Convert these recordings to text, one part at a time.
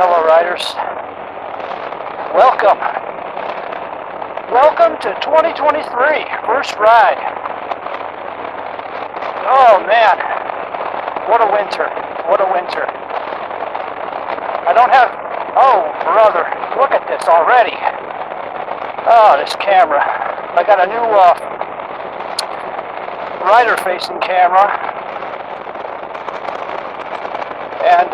fellow riders. Welcome. Welcome to 2023, first ride. Oh man, what a winter, what a winter. I don't have, oh brother, look at this already. Oh, this camera. I got a new rider-facing camera. And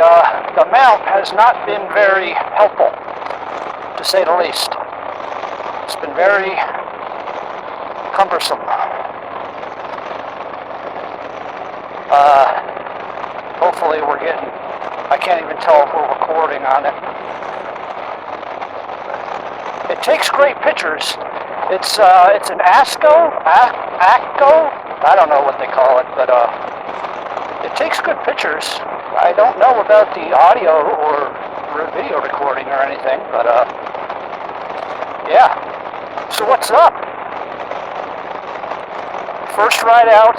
the mount has not been very helpful, to say the least. It's been very cumbersome. Hopefully we're getting, I can't even tell if we're recording on it. It takes great pictures. It's an ACO, I don't know what they call it, but it takes good pictures. I don't know about the audio or video recording or anything, but yeah. So what's up? First ride out.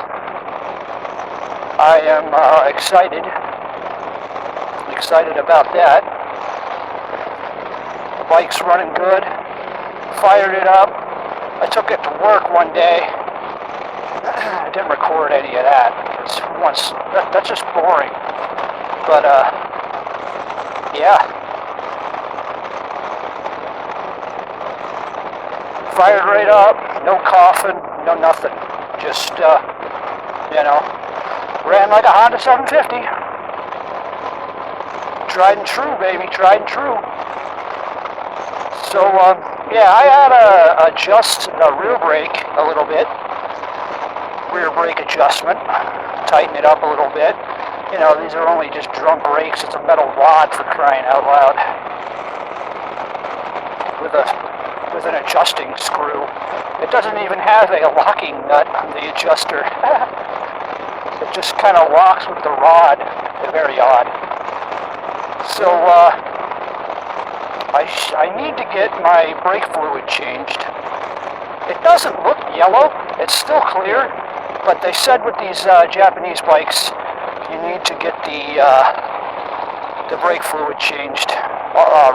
I am excited about that. The bike's running good. Fired it up. I took it to work one day. I didn't record any of that because that's just boring. But yeah, fired right up, no coughing, no nothing, just ran like a Honda 750, tried and true, baby, tried and true. So yeah, I had to adjust the rear brake a little bit, rear brake adjustment, tighten it up a little bit. You know, these are only just drum brakes. It's a metal rod, for crying out loud, with an adjusting screw. It doesn't even have a locking nut on the adjuster. It just kind of locks with the rod. Very odd. So I need to get my brake fluid changed. It doesn't look yellow. It's still clear, but they said with these Japanese bikes, you need to get the brake fluid changed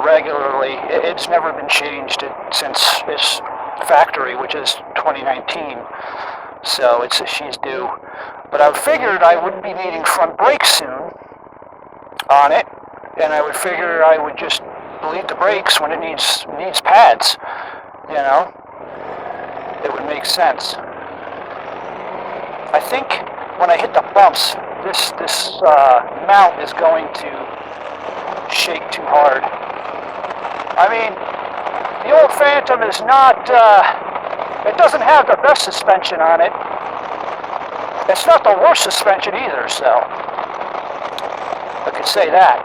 regularly. It's never been changed since its factory, which is 2019. So she's due. But I figured I wouldn't be needing front brakes soon on it, and I would figure I would just bleed the brakes when it needs pads. You know, it would make sense. I think when I hit the bumps, this mount is going to shake too hard. I mean, the old Phantom is not, it doesn't have the best suspension on it. It's not the worst suspension either, so I could say that.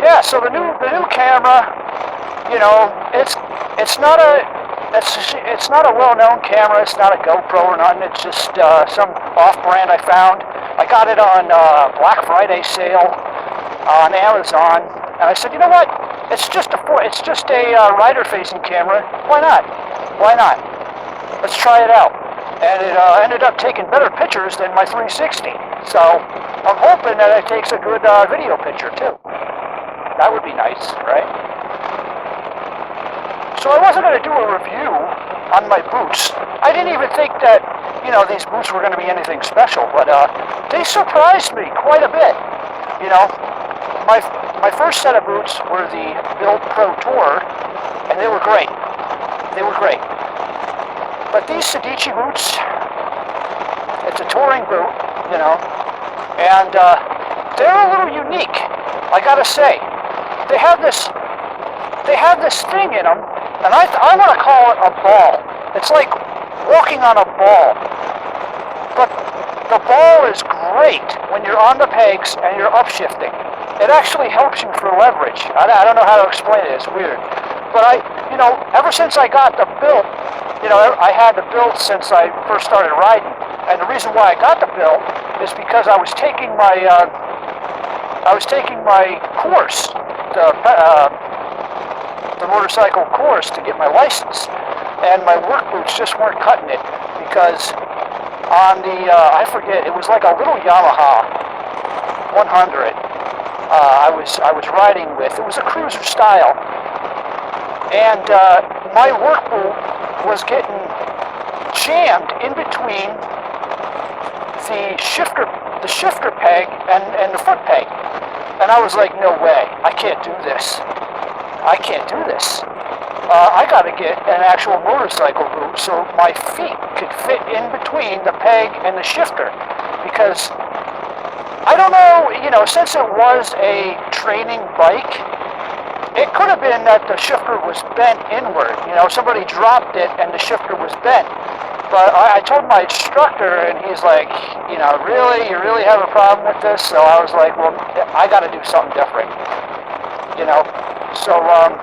Yeah, so the new camera, you know, it's not a well-known camera. It's not a GoPro or nothing. It's just some off-brand I found. I got it on Black Friday sale on Amazon, and I said, you know what? It's just a rider-facing camera. Why not? Why not? Let's try it out. And it ended up taking better pictures than my 360. So I'm hoping that it takes a good video picture too. That would be nice, right? So I wasn't going to do a review on my boots. I didn't even think that, you know, these boots were going to be anything special, but they surprised me quite a bit. You know, my first set of boots were the Bilt Pro Tour, and they were great. They were great. But these Sedici boots, it's a touring boot, you know, and they're a little unique. I gotta say, they have this thing in them, and I want to call it a ball. It's like walking on a ball. But the ball is great when you're on the pegs and you're upshifting. It actually helps you for leverage. I don't know how to explain it. It's weird. But you know, ever since I got the Bilt, you know, I had the Bilt since I first started riding. And the reason why I got the Bilt is because I was taking my course, the motorcycle course to get my license, and my work boots just weren't cutting it because on the I forget, it was like a little Yamaha 100. I was riding with. It was a cruiser style, and my work boot was getting jammed in between the shifter peg and the foot peg, and I was like, no way, I can't do this. I can't do this. I got to get an actual motorcycle boot so my feet could fit in between the peg and the shifter, because I don't know, since it was a training bike, it could have been that the shifter was bent inward. Somebody dropped it and the shifter was bent. But I told my instructor, and he's like, really? You really have a problem with this? So I was like, well, I got to do something different. So, and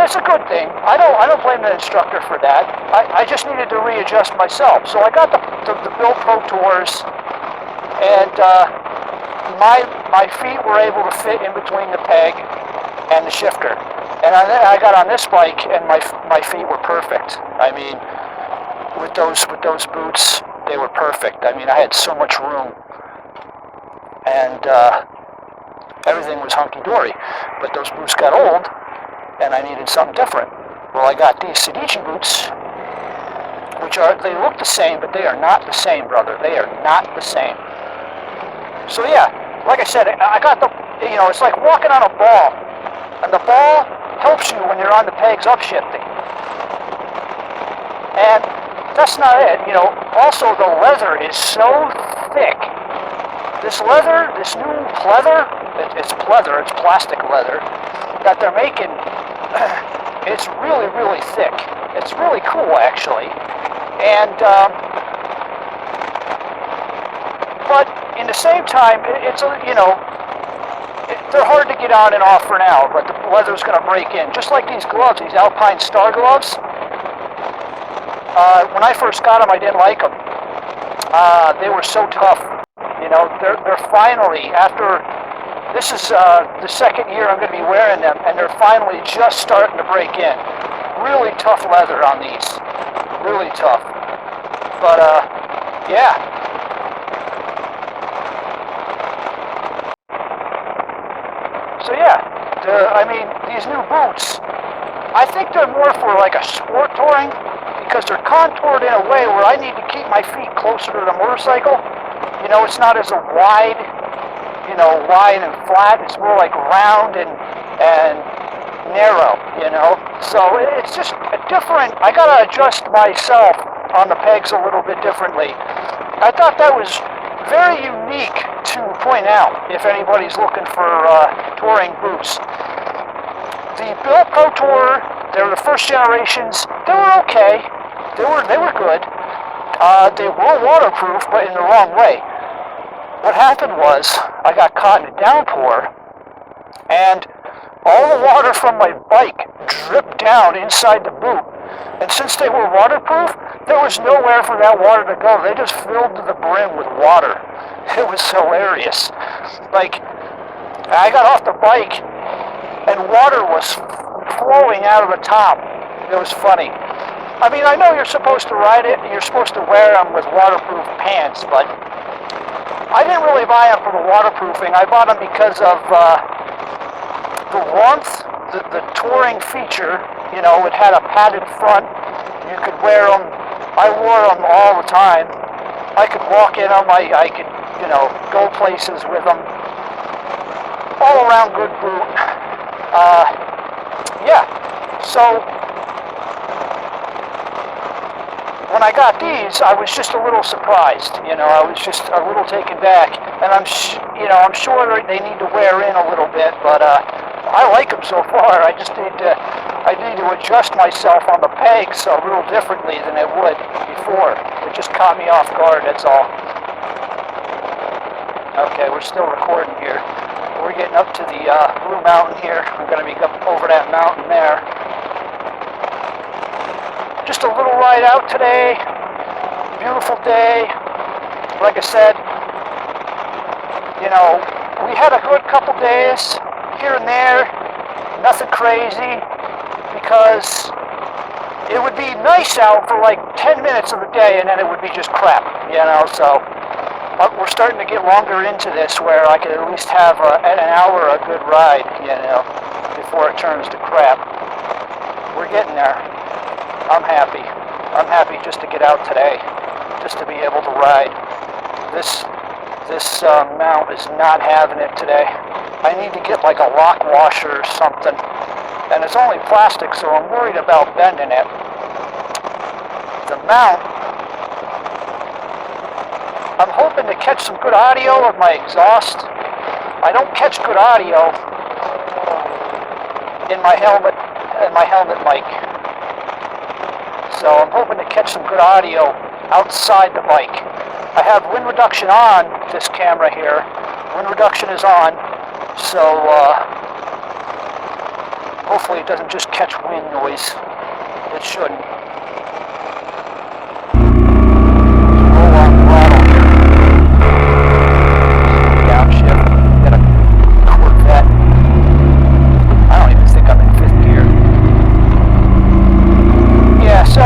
it's a good thing. I don't blame the instructor for that. I just needed to readjust myself. So I got the Bilt Pro Tours, and my feet were able to fit in between the peg and the shifter. And I got on this bike, and my feet were perfect. I mean, with those boots, they were perfect. I mean, I had so much room, and everything was hunky-dory. But those boots got old, and I needed something different. Well, I got these Sedici boots, they look the same, but they are not the same, brother. They are not the same. So yeah, like I said, I got it's like walking on a ball, and the ball helps you when you're on the pegs upshifting. And that's not it, also the leather is so thick. This leather, this new pleather, it's pleather, it's plastic leather, that they're making, it's really, really thick. It's really cool, actually. And, but in the same time, it's, they're hard to get on and off for now, but the leather's going to break in. Just like these gloves, these Alpine Star gloves. When I first got them, I didn't like them. They were so tough. They're finally, after, this is the second year I'm going to be wearing them, and they're finally just starting to break in. Really tough leather on these. Really tough. But, yeah. So yeah, these new boots, I think they're more for like a sport touring, because they're contoured in a way where I need to keep my feet closer to the motorcycle. It's not as a wide, wide and flat. It's more like round and narrow, So it's just a different, I gotta adjust myself on the pegs a little bit differently. I thought that was very unique to point out if anybody's looking for touring boots. The Bilt Pro Tour, they were the first generations. They were okay. They were good. They were waterproof, but in the wrong way. What happened was I got caught in a downpour, and all the water from my bike dripped down inside the boot. And since they were waterproof, there was nowhere for that water to go. They just filled to the brim with water. It was hilarious. Like, I got off the bike, and water was flowing out of the top. It was funny. I mean, I know you're supposed to ride it, and you're supposed to wear them with waterproof pants, but I didn't really buy them for the waterproofing. I bought them because of the warmth, the touring feature. It had a padded front. You could wear them. I wore them all the time. I could walk in them. I could, go places with them. All around good boot. Yeah. So when I got these, I was just a little surprised. I was just a little taken back, and I'm sure they need to wear in a little bit, but I like them so far. I need to adjust myself on the pegs a little differently than it would before. It just caught me off guard. That's all. Okay, we're still recording here. We're getting up to the Blue Mountain here. I'm going to be up over that mountain there. Just a little ride out today. Beautiful day. Like I said, we had a good couple days here and there. Nothing crazy, because it would be nice out for like 10 minutes of the day, and then it would be just crap, so we're starting to get longer into this where I could at least have an hour a good ride, before it turns to crap. We're getting there. I'm happy. I'm happy just to get out today, just to be able to ride. This mount is not having it today. I need to get like a lock washer or something. And it's only plastic, so I'm worried about bending it. The mount, I'm hoping to catch some good audio of my exhaust. I don't catch good audio in my helmet mic. So I'm hoping to catch some good audio outside the mic. I have wind reduction on this camera here. Wind reduction is on, so hopefully it doesn't just catch wind noise. It shouldn't. Roll on throttle here. Downshift. Got a Corvette. I don't even think I'm in fifth gear. Yeah, so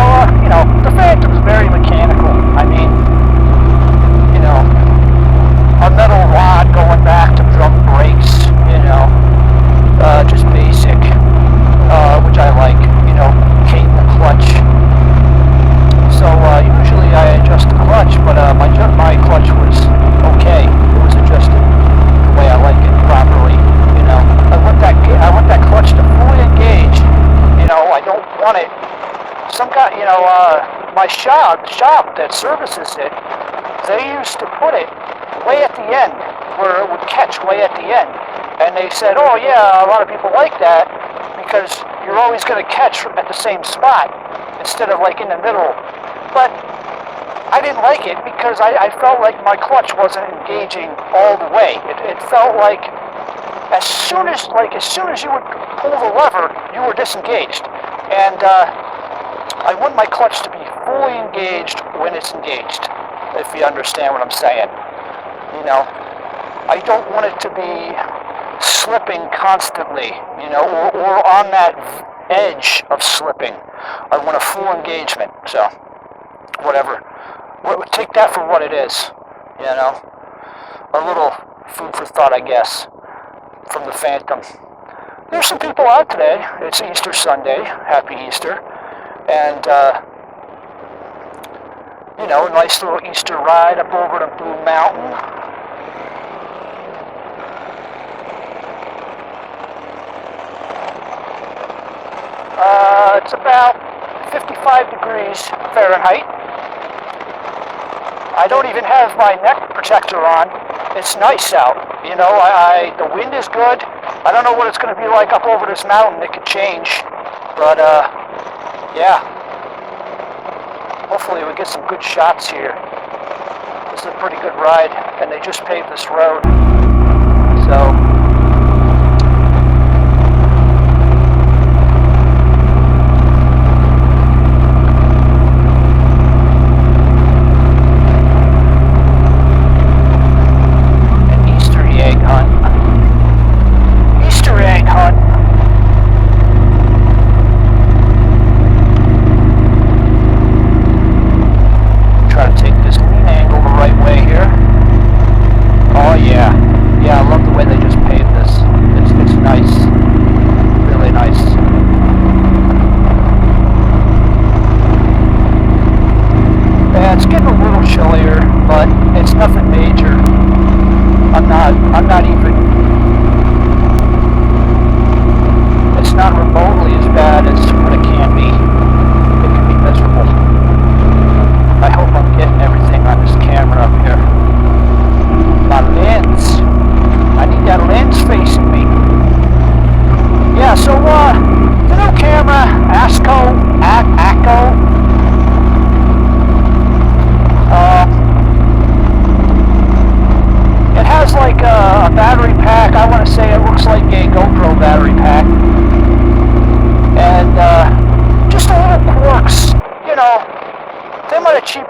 the Phantom's very mechanical. I mean, a metal rod going back to drum brakes, just basic, which I like, cable clutch. So usually I adjust the clutch, but my clutch was okay. It was adjusted the way I like it properly. I want that clutch to fully engage. I don't want it. Some guy, my shop that services it, they used to put it way at the end, where it would catch way at the end. And they said, oh yeah, a lot of people like that because you're always going to catch at the same spot instead of like in the middle. But I didn't like it because I felt like my clutch wasn't engaging all the way. It felt like as soon as you would pull the lever, you were disengaged. And I want my clutch to be fully engaged when it's engaged, if you understand what I'm saying. I don't want it to be slipping constantly, or on that edge of slipping. I want a full engagement, so whatever. Take that for what it is, a little food for thought, I guess, from the Phantom. There's some people out today. It's Easter Sunday. Happy Easter. And, a nice little Easter ride up over to Blue Mountain. It's about 55 degrees Fahrenheit. I don't even have my neck protector on. It's nice out. The wind is good. I don't know what it's going to be like up over this mountain. It could change. But, yeah. Hopefully we get some good shots here. This is a pretty good ride, and they just paved this road. So...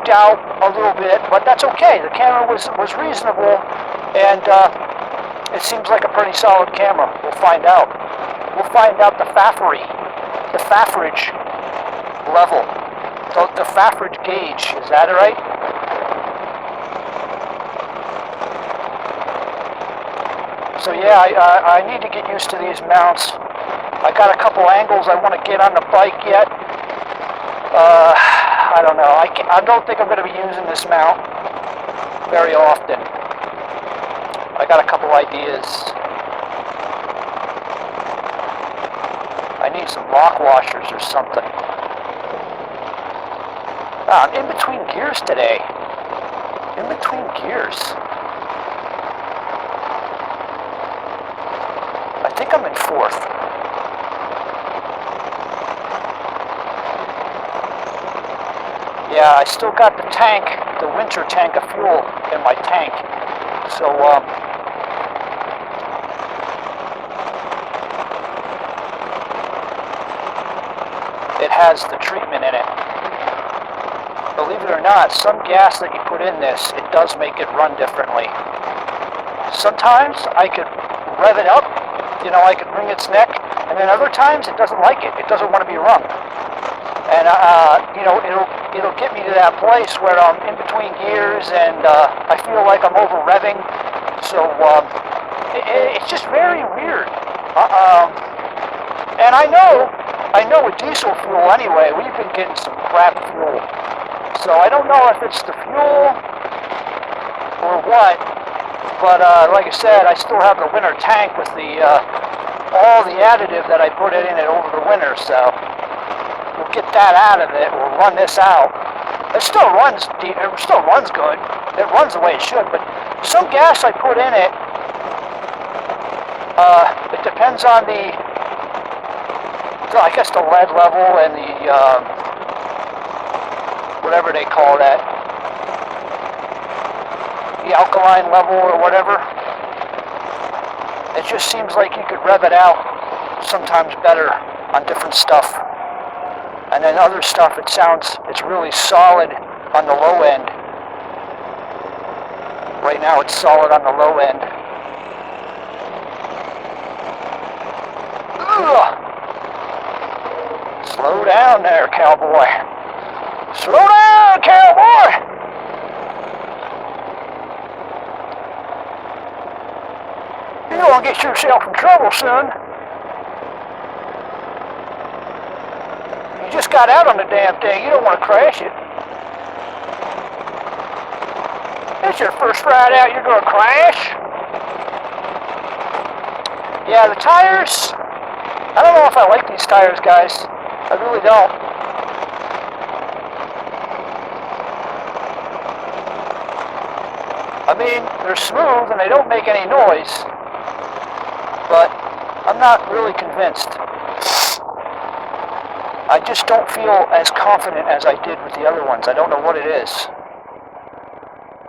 out a little bit, but that's okay. The camera was reasonable, and it seems like a pretty solid camera. We'll find out. We'll find out the faffrage level, the faffrage gauge. Is that right? So yeah, I need to get used to these mounts. I got a couple angles I want to get on the bike yet. I don't know. I don't think I'm going to be using this mount very often. I got a couple ideas. I need some lock washers or something. I'm in between gears today. In between gears. I think I'm in fourth. Yeah, I still got the tank, the winter tank of fuel in my tank. So, it has the treatment in it. Believe it or not, some gas that you put in this, it does make it run differently. Sometimes I could rev it up, I could wring its neck, and then other times it doesn't like it. It doesn't want to be wrung. And, it'll get me to that place where I'm in between gears and I feel like I'm over revving. So it's just very weird. And I know with diesel fuel anyway, we've been getting some crap fuel. So I don't know if it's the fuel or what. But like I said, I still have the winter tank with the all the additive that I put in it over the winter. So we'll get that out of it. We'll run this out. It still runs good. It runs the way it should, but some gas I put in it, it depends on I guess the lead level and the, whatever they call that, the alkaline level or whatever. It just seems like you could rev it out sometimes better on different stuff. And then other stuff, it's really solid on the low end. Right now it's solid on the low end. Ugh. Slow down there, cowboy. Slow down, cowboy! You're gonna get yourself in trouble, son. You just got out on the damn thing. You don't want to crash it. It's your first ride out. You're going to crash. Yeah, the tires. I don't know if I like these tires, guys. I really don't. I mean, they're smooth and they don't make any noise. But I'm not really convinced. I just don't feel as confident as I did with the other ones. I don't know what it is.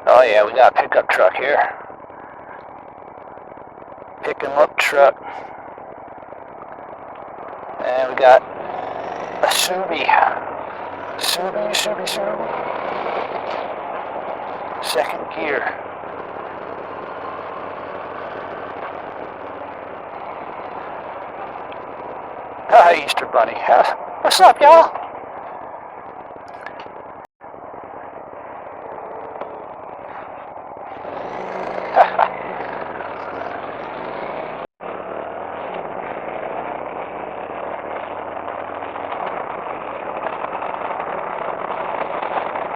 Oh yeah, we got a pickup truck here. Pick 'em up truck. And we got a Subi. Subi. Second gear. Hi, Easter Bunny. What's up, y'all?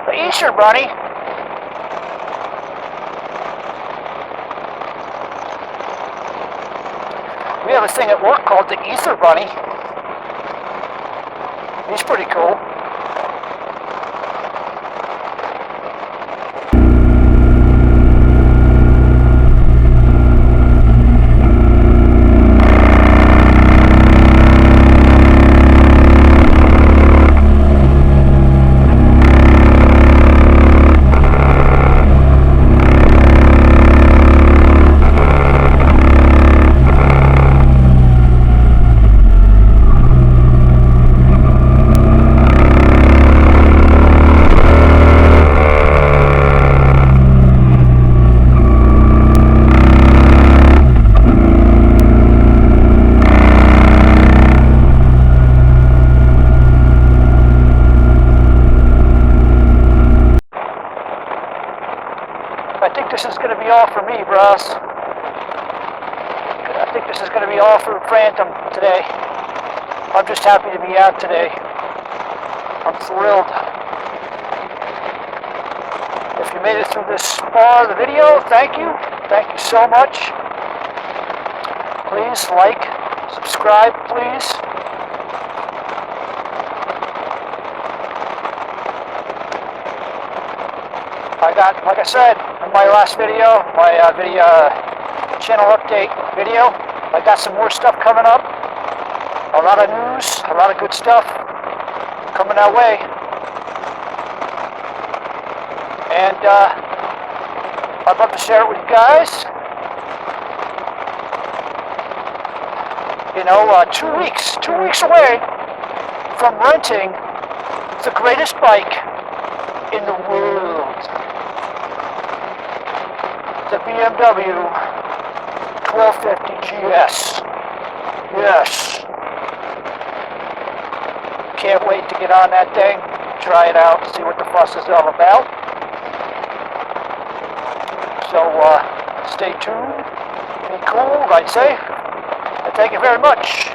The Easter Bunny. We have a thing at work called the Ether Bunny. He's pretty cool. I think this is going to be all for me, bros. this is going to be all for Phantom today. I'm just happy to be out today. I'm thrilled. If you made it through this far of the video, thank you. Thank you so much. Please like, subscribe, please. I got, like I said in my last video, my channel update video, I got some more stuff coming up. A lot of news, a lot of good stuff coming our way. And I'd love to share it with you guys. You know, 2 weeks away from renting the greatest bike in the world. The BMW 1250 GS. Yes. Can't wait to get on that thing, try it out, see what the fuss is all about. So, stay tuned, be cool, ride safe, and thank you very much.